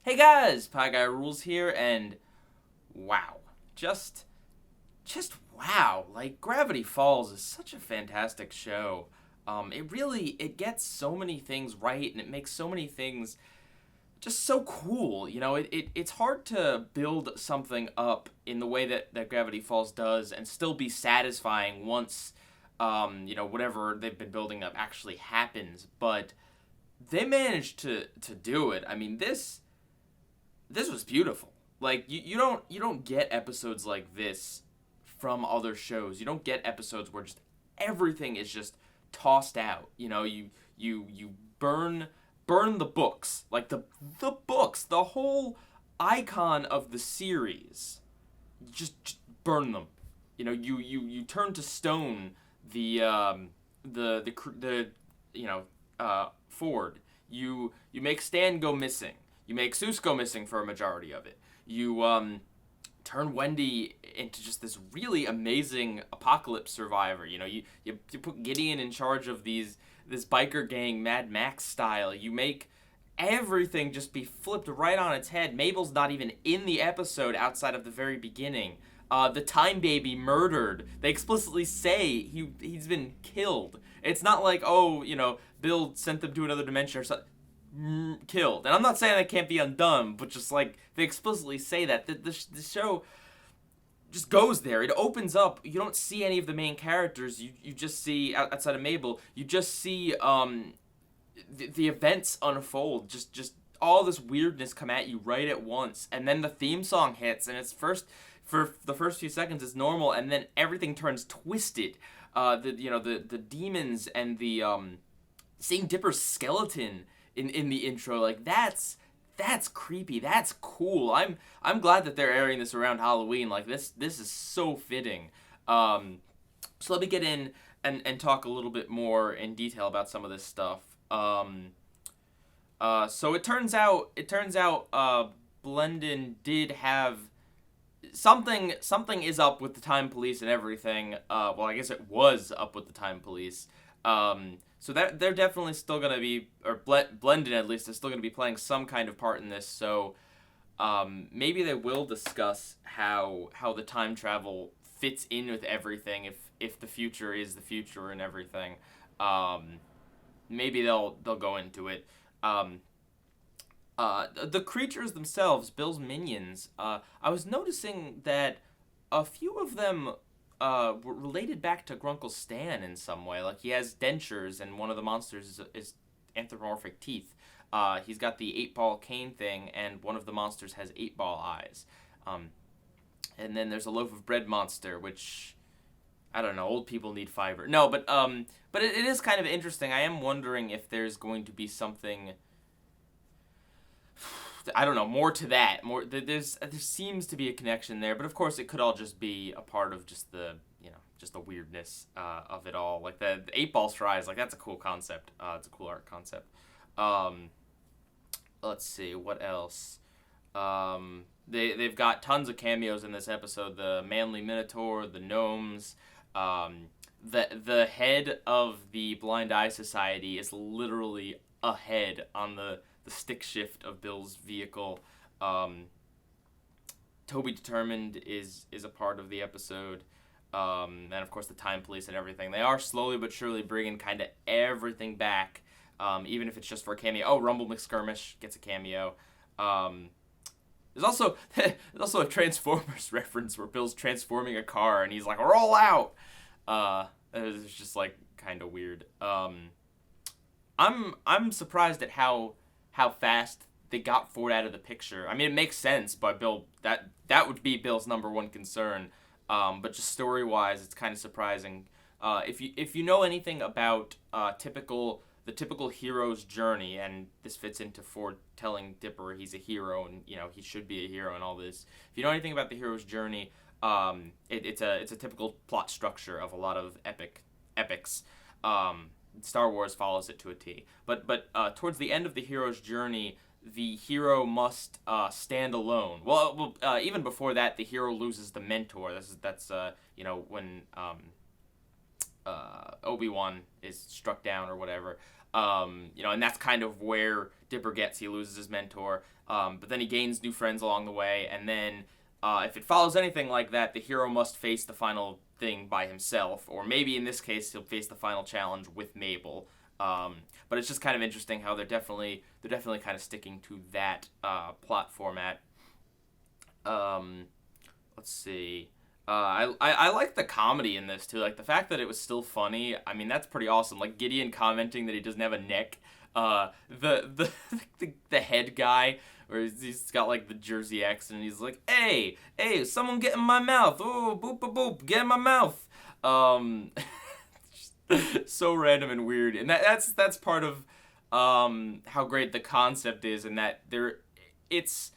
Hey guys, PIEGUYRULZ here, and wow, just, just wow! Like Gravity Falls is such a fantastic show. It gets so many things right, and it makes so many things just so cool. It's hard to build something up in the way that Gravity Falls does, and still be satisfying once, whatever they've been building up actually happens. But they managed to do it. I mean, this was beautiful. Like you don't get episodes like this from other shows. You don't get episodes where just everything is just tossed out. You burn the books. Like the books, the whole icon of the series. Just burn them. You turn to stone the Ford. You make Stan go missing. You make Seuss go missing for a majority of it. You turn Wendy into just this really amazing apocalypse survivor. You put Gideon in charge of this biker gang Mad Max style. You make everything just be flipped right on its head. Mabel's not even in the episode outside of the very beginning. The Time Baby murdered. They explicitly say he's been killed. It's not like, Bill sent them to another dimension or something. Killed. And I'm not saying that can't be undone, but just like they explicitly say that the show just goes there. It opens up. You don't see any of the main characters. You just see, outside of Mabel, you just see the events unfold. Just all this weirdness come at you right at once, and then the theme song hits, and it's for the first few seconds it's normal, and then everything turns twisted. The demons and the seeing Dipper's skeleton in the intro, like that's creepy. That's cool. I'm glad that they're airing this around Halloween. Like this is so fitting. So let me get in and talk a little bit more in detail about some of this stuff. So it turns out Blendon did have something is up with the Time Police and everything. Well, I guess it was up with the Time Police. So that they're definitely still gonna be, or Blendon at least, is still gonna be playing some kind of part in this. So maybe they will discuss how the time travel fits in with everything. If the future is the future and everything, maybe they'll go into it. The creatures themselves, Bill's minions. I was noticing that a few of them were related back to Grunkle Stan in some way. Like he has dentures, and one of the monsters is anthropomorphic teeth. He's got the 8-ball cane thing, and one of the monsters has 8-ball eyes. And then there's a loaf of bread monster, which I don't know. Old people need fiber. No, but it is kind of interesting. I am wondering if there's going to be something. I don't know, more to that. There seems to be a connection there, but of course it could all just be a part of just the weirdness of it all. Like the 8-ball fries, like that's a cool concept. It's a cool art concept. Let's see what else. They've got tons of cameos in this episode. The Manly Minotaur, the gnomes. The head of the Blind Eye Society is literally a head on the stick shift of Bill's vehicle. Toby Determined is a part of the episode. And of course the Time Police and everything. They are slowly but surely bringing kind of everything back, even if it's just for a cameo. Oh, Rumble McSkirmish gets a cameo. There's also a Transformers reference where Bill's transforming a car and he's like, roll out! It's just like kind of weird. I'm surprised at how fast they got Ford out of the picture. I mean, it makes sense, but Bill, that would be Bill's number one concern. But just story-wise, it's kind of surprising. If you know anything about the typical hero's journey, and this fits into Ford telling Dipper he's a hero and he should be a hero and all this. If you know anything about the hero's journey, it's a typical plot structure of a lot of epics. Star Wars follows it to a T. But towards the end of the hero's journey, the hero must stand alone. Well, even before that, the hero loses the mentor. That's when Obi-Wan is struck down or whatever. And that's kind of where Dipper gets. He loses his mentor. But then he gains new friends along the way, and then if it follows anything like that, the hero must face the final thing by himself, or maybe in this case he'll face the final challenge with Mabel. But it's just kind of interesting how they're definitely kind of sticking to that plot format. Let's see. I like the comedy in this too. Like the fact that it was still funny. I mean, that's pretty awesome. Like Gideon commenting that he doesn't have a neck. The head guy, where he's got like the Jersey accent. And he's like, hey, someone get in my mouth. Oh, boop, boop, boop, get in my mouth. So random and weird, and that's part of how great the concept is, and that it's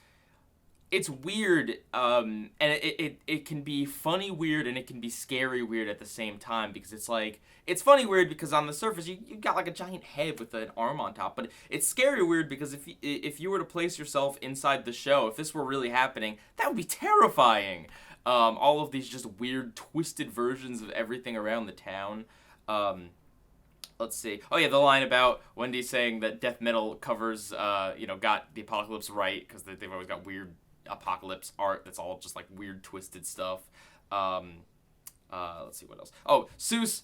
weird, and it can be funny weird, and it can be scary weird at the same time, because it's like, it's funny weird because on the surface you got like a giant head with an arm on top, but it's scary weird because if you were to place yourself inside the show, if this were really happening, that would be terrifying. All of these just weird twisted versions of everything around the town. Let's see. Oh yeah, the line about Wendy saying that death metal covers, got the apocalypse right, because they've always got weird apocalypse art that's all just like weird twisted stuff. Let's see what else. Oh, Seuss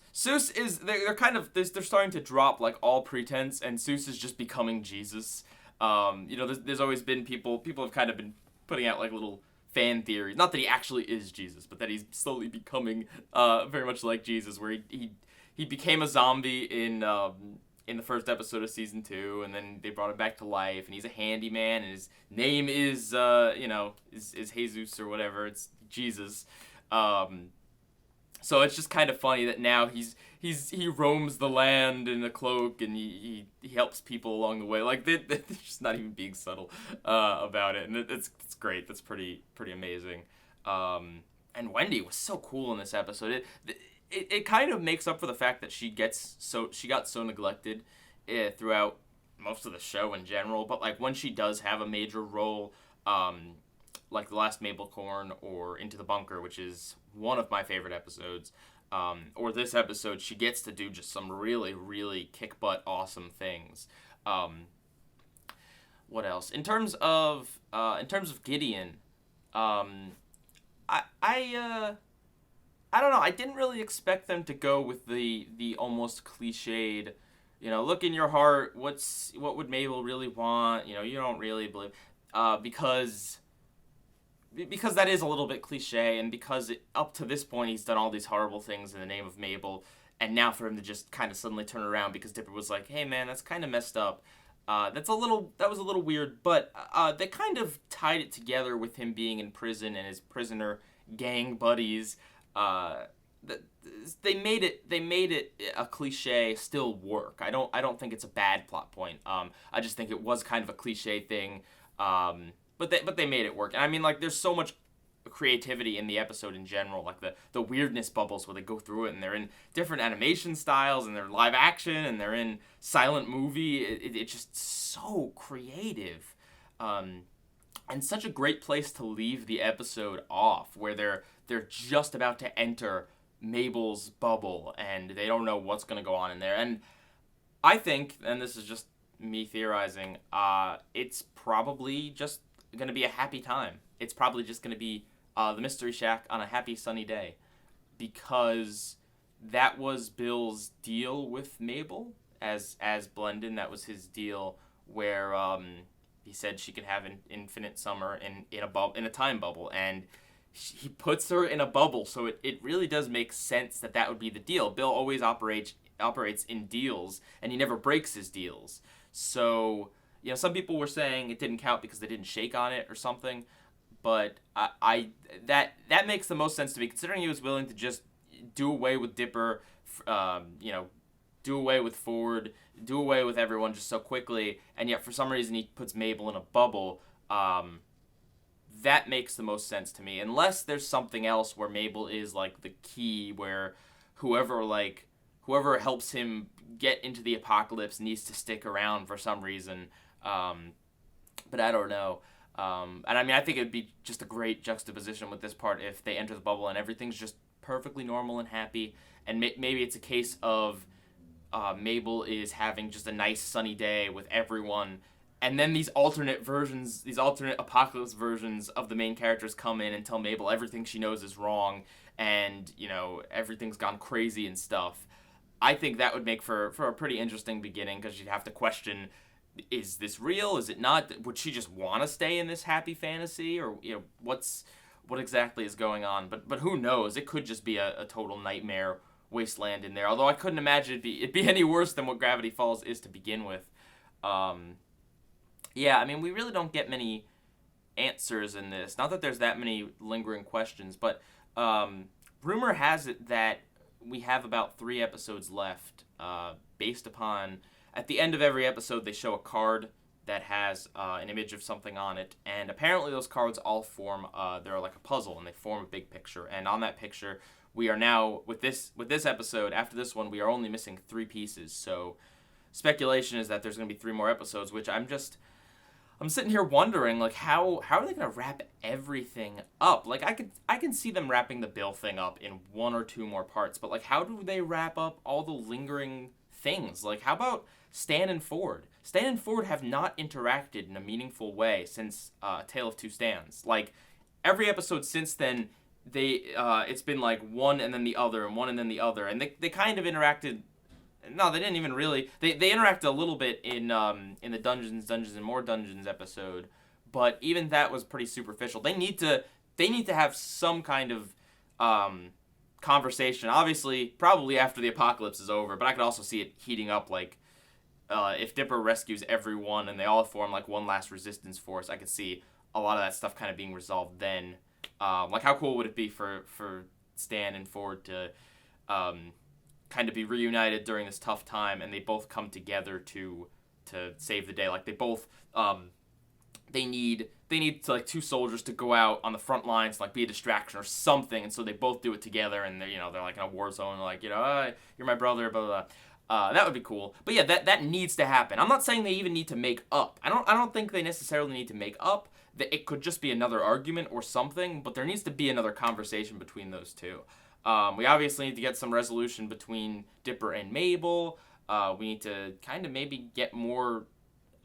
is they're kind of they're starting to drop like all pretense, and Seuss is just becoming Jesus. There's always been people have kind of been putting out like little fan theories, not that he actually is Jesus, but that he's slowly becoming very much like Jesus, where he became a zombie in the first episode of season 2, and then they brought him back to life, and he's a handyman, and his name is is Jesus or whatever. It's Jesus. So it's just kind of funny that now he roams the land in a cloak, and he helps people along the way. Like they're just not even being subtle about it, and it's great. That's pretty amazing. And Wendy was so cool in this episode. It kind of makes up for the fact that she got so neglected throughout most of the show in general. But like when she does have a major role, like The Last Mabelcorn or Into the Bunker, which is one of my favorite episodes, or this episode, she gets to do just some really, really kick butt awesome things. What else? In terms of Gideon, I don't know. I didn't really expect them to go with the almost cliched, look in your heart. What would Mabel really want? You don't really believe, because that is a little bit cliche, and because up to this point he's done all these horrible things in the name of Mabel, and now for him to just kind of suddenly turn around because Dipper was like, hey man, that's kind of messed up. That was a little weird, but they kind of tied it together with him being in prison and his prisoner gang buddies. They made it a cliche still work. I don't think it's a bad plot point. I just think it was kind of a cliche thing. But they made it work. And I mean, like, there's so much creativity in the episode in general, like the weirdness bubbles where they go through it, and they're in different animation styles, and they're live action, and they're in silent movie. It's just so creative. And such a great place to leave the episode off, where they're just about to enter Mabel's bubble, and they don't know what's going to go on in there. And I think, and this is just me theorizing, it's probably just going to be a happy time. It's probably just going to be the Mystery Shack on a happy sunny day, because that was Bill's deal with Mabel as Blendon. That was his deal, where he said she could have an infinite summer in a time bubble, and he puts her in a bubble, so it really does make sense that would be the deal. Bill always operates in deals, and he never breaks his deals. So, some people were saying it didn't count because they didn't shake on it or something, but that makes the most sense to me, considering he was willing to just do away with Dipper, do away with Ford, do away with everyone just so quickly, and yet for some reason he puts Mabel in a bubble. That makes the most sense to me, unless there's something else where Mabel is like the key, where whoever helps him get into the apocalypse needs to stick around for some reason. But I don't know. And I mean, I think it'd be just a great juxtaposition with this part if they enter the bubble and everything's just perfectly normal and happy, and maybe it's a case of Mabel is having just a nice sunny day with everyone, and then these alternate versions, these alternate apocalypse versions of the main characters come in and tell Mabel everything she knows is wrong, and everything's gone crazy and stuff. I think that would make for a pretty interesting beginning, because you'd have to question, is this real? Is it not? Would she just want to stay in this happy fantasy, or what exactly is going on? But who knows? It could just be a total nightmare wasteland in there. Although I couldn't imagine it'd be any worse than what Gravity Falls is to begin with. Yeah, I mean, we really don't get many answers in this. Not that there's that many lingering questions, but rumor has it that we have about 3 episodes left, based upon, at the end of every episode, they show a card that has an image of something on it, and apparently those cards all form, they're like a puzzle, and they form a big picture, and on that picture, we are now, with this episode, after this one, we are only missing 3 pieces, so speculation is that there's going to be 3 more episodes, which I'm sitting here wondering, like, how are they going to wrap everything up? Like, I can see them wrapping the Bill thing up in 1 or 2 more parts, but, like, how do they wrap up all the lingering things? Like, how about Stan and Ford? Stan and Ford have not interacted in a meaningful way since A Tale of Two Stans. Like, every episode since then, it's been, like, one and then the other, and one and then the other, and they kind of interacted. No, they didn't even really. They interacted a little bit in the Dungeons and More Dungeons episode, but even that was pretty superficial. They need to have some kind of conversation. Obviously, probably after the apocalypse is over, but I could also see it heating up. Like, if Dipper rescues everyone and they all form like one last resistance force, I could see a lot of that stuff kind of being resolved then. Like, how cool would it be for Stan and Ford to kind of be reunited during this tough time, and they both come together to save the day. Like, they both they need to, like, 2 soldiers to go out on the front lines, like, be a distraction or something, and so they both do it together, and they're like in a war zone, like, you're my brother, blah blah blah. That would be cool. But yeah, that needs to happen. I'm not saying they even need to make up. I don't think they necessarily need to make up. That it could just be another argument or something, but there needs to be another conversation between those 2. We obviously need to get some resolution between Dipper and Mabel. We need to kind of maybe get more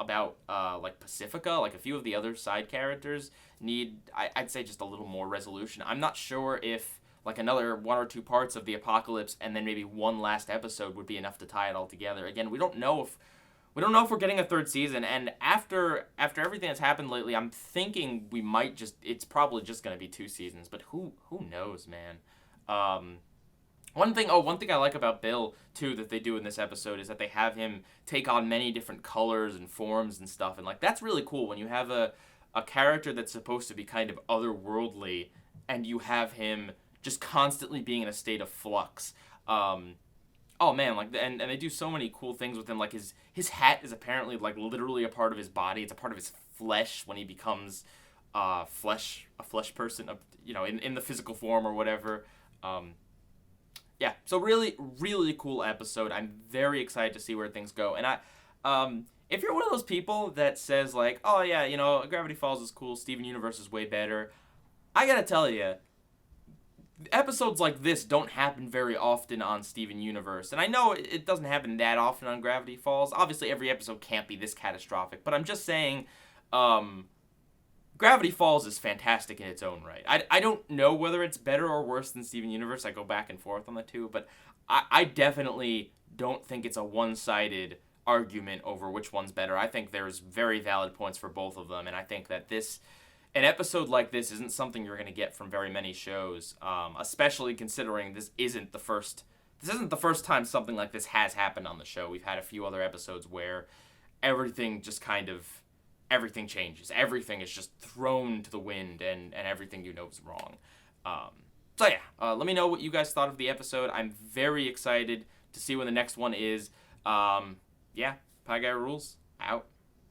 about like Pacifica. Like, a few of the other side characters need, I'd say, just a little more resolution. I'm not sure if like another 1 or 2 parts of the apocalypse and then maybe one last episode would be enough to tie it all together. Again, we don't know if we're getting a 3rd season, and after everything that's happened lately, I'm thinking it's probably just going to be 2 seasons, but who knows, man. One thing I like about Bill, too, that they do in this episode is that they have him take on many different colors and forms and stuff, and, like, that's really cool when you have a character that's supposed to be kind of otherworldly, and you have him just constantly being in a state of flux. Oh, man, like, and they do so many cool things with him, like, his hat is apparently, like, literally a part of his body. It's a part of his flesh when he becomes a flesh person, in the physical form or whatever. Yeah, so really, really cool episode. I'm very excited to see where things go. And if you're one of those people that says, like, oh yeah, Gravity Falls is cool, Steven Universe is way better, I gotta tell you, episodes like this don't happen very often on Steven Universe. And I know it doesn't happen that often on Gravity Falls. Obviously, every episode can't be this catastrophic, but I'm just saying, Gravity Falls is fantastic in its own right. I don't know whether it's better or worse than Steven Universe. I go back and forth on the 2, but I definitely don't think it's a one-sided argument over which one's better. I think there's very valid points for both of them, and I think that an episode like this isn't something you're going to get from very many shows, especially considering this isn't the first time something like this has happened on the show. We've had a few other episodes where everything changes. Everything is just thrown to the wind, and everything is wrong. So yeah, let me know what you guys thought of the episode. I'm very excited to see when the next one is. Yeah, PIEGUYRULZ, out.